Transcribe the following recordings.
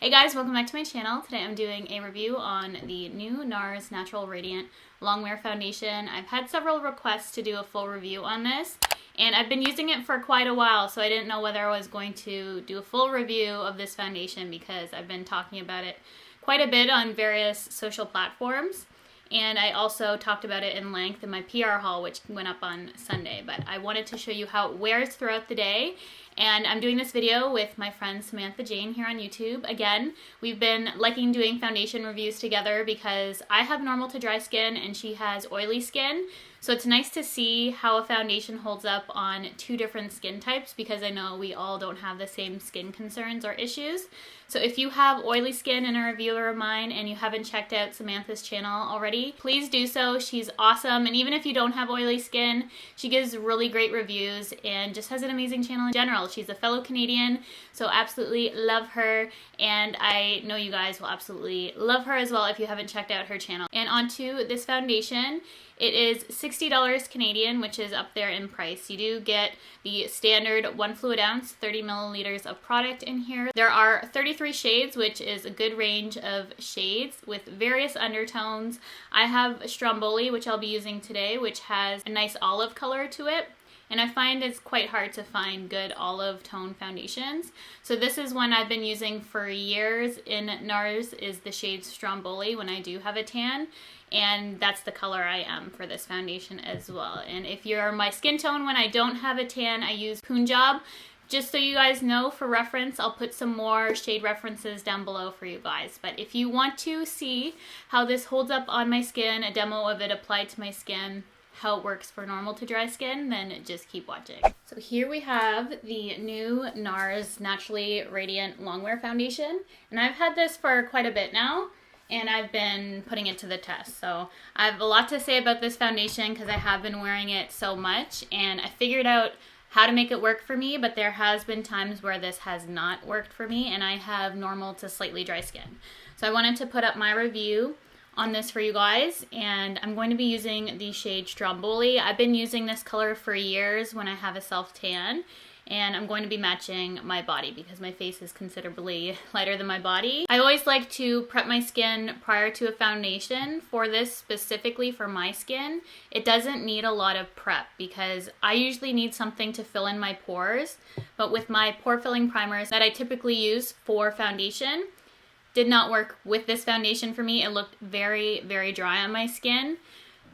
Hey guys, welcome back to my channel. Today I'm doing a review on the new NARS Natural Radiant Longwear Foundation. I've had several requests to do a full review on this, and I've been using it for quite a while, so I didn't know whether I was going to do a full review of this foundation because I've been talking about it quite a bit on various social platforms. And I also talked about it in length in my PR haul, which went up on Sunday. But I wanted to show you how it wears throughout the day. And I'm doing this video with my friend Samantha Jane here on YouTube. Again, we've been liking doing foundation reviews together because I have normal to dry skin and she has oily skin. So it's nice to see how a foundation holds up on two different skin types because I know we all don't have the same skin concerns or issues. So if you have oily skin and a reviewer of mine and you haven't checked out Samantha's channel already, please do so. She's awesome. And even if you don't have oily skin, she gives really great reviews and just has an amazing channel in general. She's a fellow Canadian, so absolutely love her. And I know you guys will absolutely love her as well if you haven't checked out her channel. And onto this foundation. It is $60 Canadian, which is up there in price. You do get the standard 1 fluid ounce, 30 milliliters of product in here. There are 33 shades, which is a good range of shades with various undertones. I have Stromboli, which I'll be using today, which has a nice olive color to it. And I find it's quite hard to find good olive tone foundations. So this is one I've been using for years in NARS, is the shade Stromboli when I do have a tan. And that's the color I am for this foundation as well. And if you're my skin tone when I don't have a tan, I use Punjab. Just so you guys know, for reference, I'll put some more shade references down below for you guys. But if you want to see how this holds up on my skin, a demo of it applied to my skin, how it works for normal to dry skin, then just keep watching. So here we have the new NARS Naturally Radiant Longwear Foundation. And I've had this for quite a bit now, and I've been putting it to the test. So I have a lot to say about this foundation because I have been wearing it so much, and I figured out how to make it work for me, but there has been times where this has not worked for me, and I have normal to slightly dry skin. So I wanted to put up my review on this for you guys, and I'm going to be using the shade Stromboli. I've been using this color for years when I have a self tan, and I'm going to be matching my body because my face is considerably lighter than my body. I always like to prep my skin prior to a foundation. For this specifically for my skin, it doesn't need a lot of prep because I usually need something to fill in my pores, but with my pore filling primers that I typically use for foundation, did not work with this foundation for me. It looked very, very dry on my skin.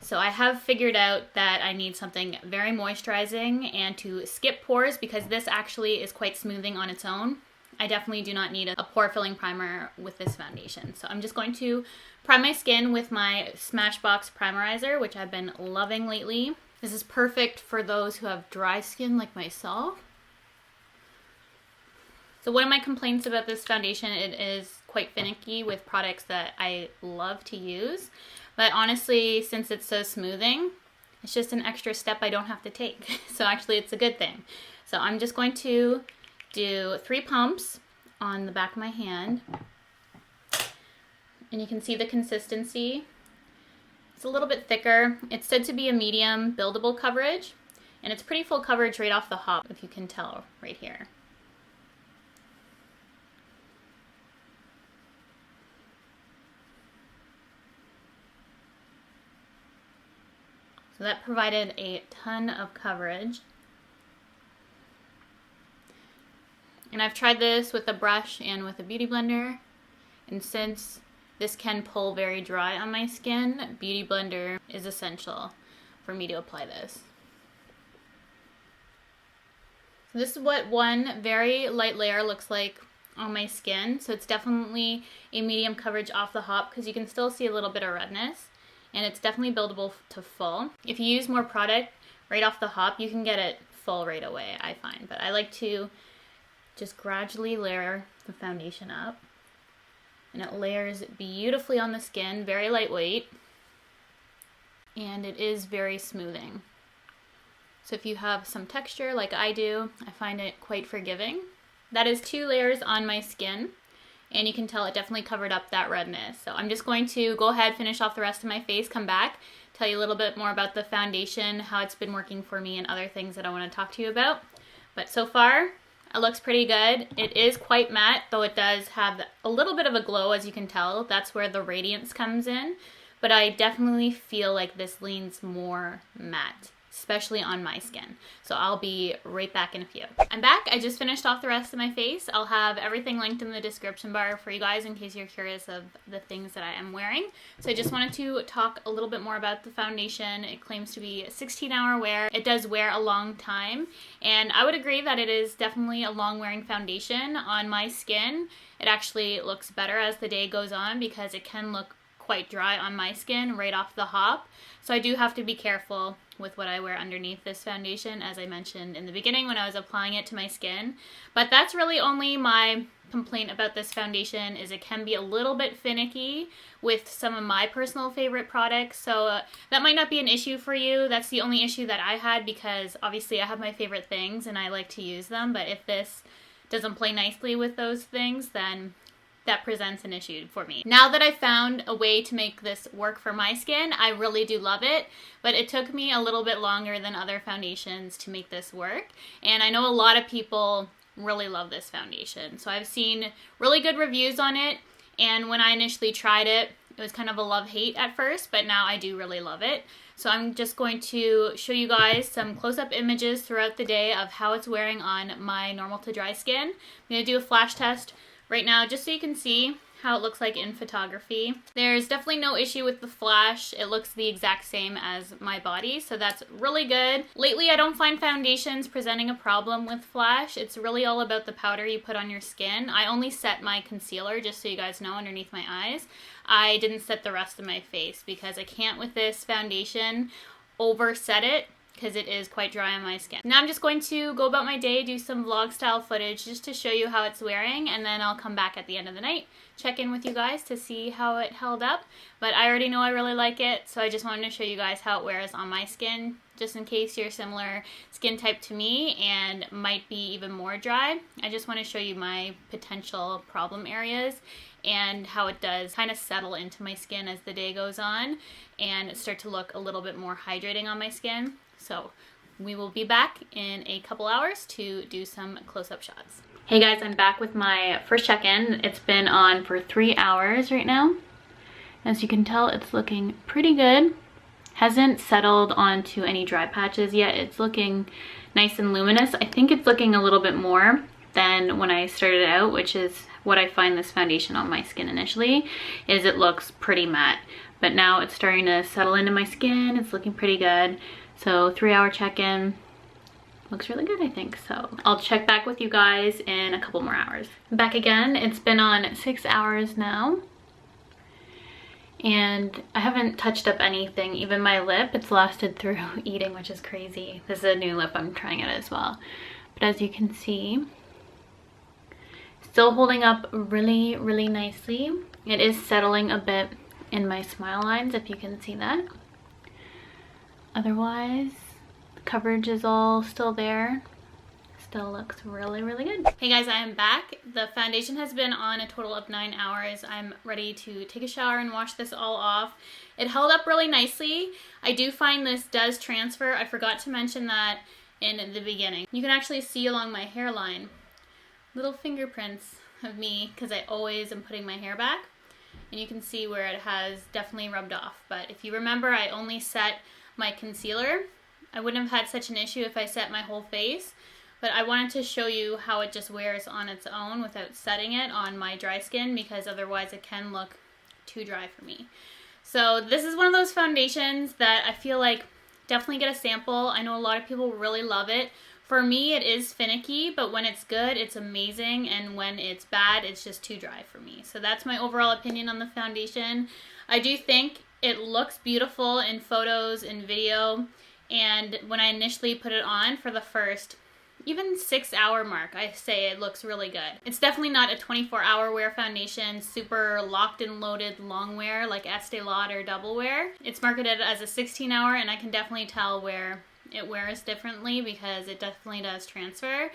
So I have figured out that I need something very moisturizing and to skip pores because this actually is quite smoothing on its own. I definitely do not need a pore filling primer with this foundation. So I'm just going to prime my skin with my Smashbox Primerizer, which I've been loving lately. This is perfect for those who have dry skin like myself. So one of my complaints about this foundation, it is quite finicky with products that I love to use. But honestly, since it's so smoothing, it's just an extra step I don't have to take. So actually it's a good thing. So I'm just going to do 3 pumps on the back of my hand. And you can see the consistency. It's a little bit thicker. It's said to be a medium buildable coverage. And it's pretty full coverage right off the hop, if you can tell right here. So that provided a ton of coverage. And I've tried this with a brush and with a beauty blender. And since this can pull very dry on my skin, beauty blender is essential for me to apply this. So this is what one very light layer looks like on my skin. So it's definitely a medium coverage off the hop because you can still see a little bit of redness. And it's definitely buildable to full. If you use more product right off the hop, you can get it full right away, I find. But I like to just gradually layer the foundation up. And it layers beautifully on the skin, very lightweight. And it is very smoothing. So if you have some texture like I do, I find it quite forgiving. That is 2 layers on my skin. And you can tell it definitely covered up that redness. So I'm just going to go ahead, finish off the rest of my face, come back, tell you a little bit more about the foundation, how it's been working for me, and other things that I want to talk to you about. But so far, It looks pretty good. It is quite matte, though it does have a little bit of a glow, as you can tell. That's where the radiance comes in. But I definitely feel like this leans more matte, especially on my skin. So I'll be right back in a few. I'm back. I just finished off the rest of my face. I'll have everything linked in the description bar for you guys in case you're curious of the things that I am wearing. So I just wanted to talk a little bit more about the foundation. It claims to be 16-hour wear. It does wear a long time, and I would agree that it is definitely a long-wearing foundation. On my skin, it actually looks better as the day goes on because it can look quite dry on my skin right off the hop. So I do have to be careful with what I wear underneath this foundation, as I mentioned in the beginning when I was applying it to my skin. But that's really only my complaint about this foundation, is it can be a little bit finicky with some of my personal favorite products. So that might not be an issue for you. That's the only issue that I had, because obviously I have my favorite things and I like to use them. But if this doesn't play nicely with those things, then that presents an issue for me. Now that I've found a way to make this work for my skin, I really do love it, but it took me a little bit longer than other foundations to make this work, and I know a lot of people really love this foundation. So I've seen really good reviews on it, and when I initially tried it, it was kind of a love-hate at first, but now I do really love it. So I'm just going to show you guys some close-up images throughout the day of how it's wearing on my normal to dry skin. I'm going to do a flash test right now just so you can see how it looks like in photography. There's definitely no issue with the flash. It looks the exact same as my body, so that's really good. Lately, I don't find foundations presenting a problem with flash. It's really all about the powder you put on your skin. I only set my concealer, just so you guys know, underneath my eyes. I didn't set the rest of my face because I can't, with this foundation, overset it, because it is quite dry on my skin. Now I'm just going to go about my day, do some vlog style footage just to show you how it's wearing, and then I'll come back at the end of the night, check in with you guys to see how it held up. But I already know I really like it, so I just wanted to show you guys how it wears on my skin, just in case you're similar skin type to me and might be even more dry. I just want to show you my potential problem areas and how it does kind of settle into my skin as the day goes on and start to look a little bit more hydrating on my skin. So we will be back in a couple hours to do some close-up shots. Hey guys, I'm back with my first check-in. It's been on for 3 hours right now. As you can tell, it's looking pretty good. Hasn't settled onto any dry patches yet. It's looking nice and luminous. I think it's looking a little bit more than when I started out, which is what I find this foundation on my skin initially, is it looks pretty matte. But now it's starting to settle into my skin. It's looking pretty good. So 3-hour check-in looks really good, I think. So I'll check back with you guys in a couple more hours. I'm back again. It's been on 6 hours now. And I haven't touched up anything, even my lip. It's lasted through eating, which is crazy. This is a new lip I'm trying it as well. But as you can see, still holding up really, really nicely. It is settling a bit in my smile lines, if you can see that. Otherwise, the coverage is all still there. Still looks really, really good. Hey guys, I am back. The foundation has been on a total of 9 hours. I'm ready to take a shower and wash this all off. It held up really nicely. I do find this does transfer. I forgot to mention that in the beginning. You can actually see along my hairline little fingerprints of me because I always am putting my hair back. And you can see where it has definitely rubbed off. But if you remember, I only set my concealer. I wouldn't have had such an issue if I set my whole face, but I wanted to show you how it just wears on its own without setting it on my dry skin, because otherwise it can look too dry for me. So this is one of those foundations that I feel like definitely get a sample. I know a lot of people really love it. For me, it is finicky, but when it's good, it's amazing, and when it's bad, it's just too dry for me. So that's my overall opinion on the foundation. I do think it looks beautiful in photos and video, and when I initially put it on for the first even 6-hour mark, I say it looks really good. It's definitely not a 24-hour wear foundation, super locked and loaded long wear like Estee Lauder or Double Wear. It's marketed as a 16-hour, and I can definitely tell where it wears differently because it definitely does transfer,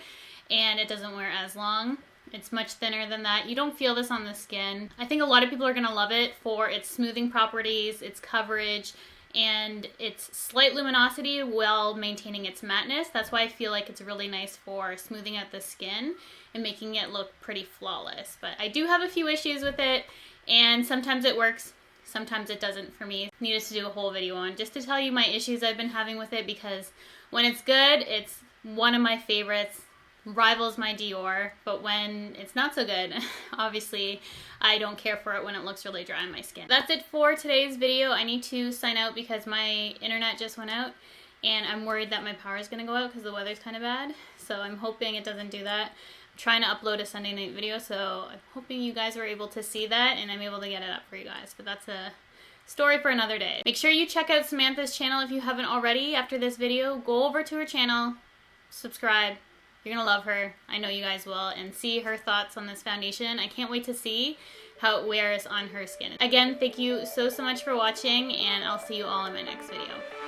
and it doesn't wear as long. It's much thinner than that. You don't feel this on the skin. I think a lot of people are going to love it for its smoothing properties, its coverage, and it's slight luminosity while maintaining its matteness. That's why I feel like it's really nice for smoothing out the skin and making it look pretty flawless. But I do have a few issues with it, and sometimes it works, sometimes it doesn't for me. Needed to do a whole video on just to tell you my issues I've been having with it, because when it's good, it's one of my favorites, rivals my Dior, but when it's not so good, obviously I don't care for it when it looks really dry on my skin. That's it for today's video. I need to sign out because my internet just went out, and I'm worried that my power is going to go out because the weather's kind of bad, so I'm hoping it doesn't do that. I'm trying to upload a Sunday night video, so I'm hoping you guys were able to see that and I'm able to get it up for you guys, but that's a story for another day. Make sure you check out Samantha's channel if you haven't already. After this video, go over to her channel, subscribe. You're gonna love her. I know you guys will, and see her thoughts on this foundation. I can't wait to see how it wears on her skin. Again, thank you so much for watching, and I'll see you all in my next video.